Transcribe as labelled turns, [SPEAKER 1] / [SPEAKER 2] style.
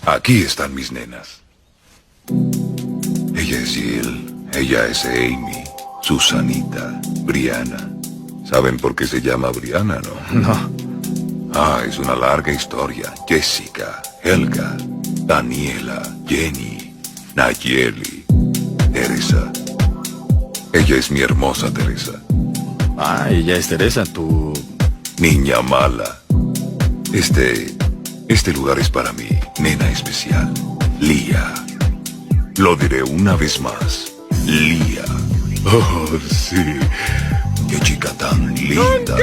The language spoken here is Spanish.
[SPEAKER 1] Aquí están mis nenas. Ella es Jill, ella es Amy, Susanita, Brianna. ¿Saben por qué se llama Brianna, no?
[SPEAKER 2] No.
[SPEAKER 1] Ah, es una larga historia. Jessica, Helga, Daniela, Jenny, Nayeli, Teresa. Ella es mi hermosa Teresa.
[SPEAKER 2] Ah, ella es Teresa, tu...
[SPEAKER 1] Niña mala. Este lugar es para mí, nena especial. Lía. Lo diré una vez más. Lía. Oh, sí. Qué chica tan linda.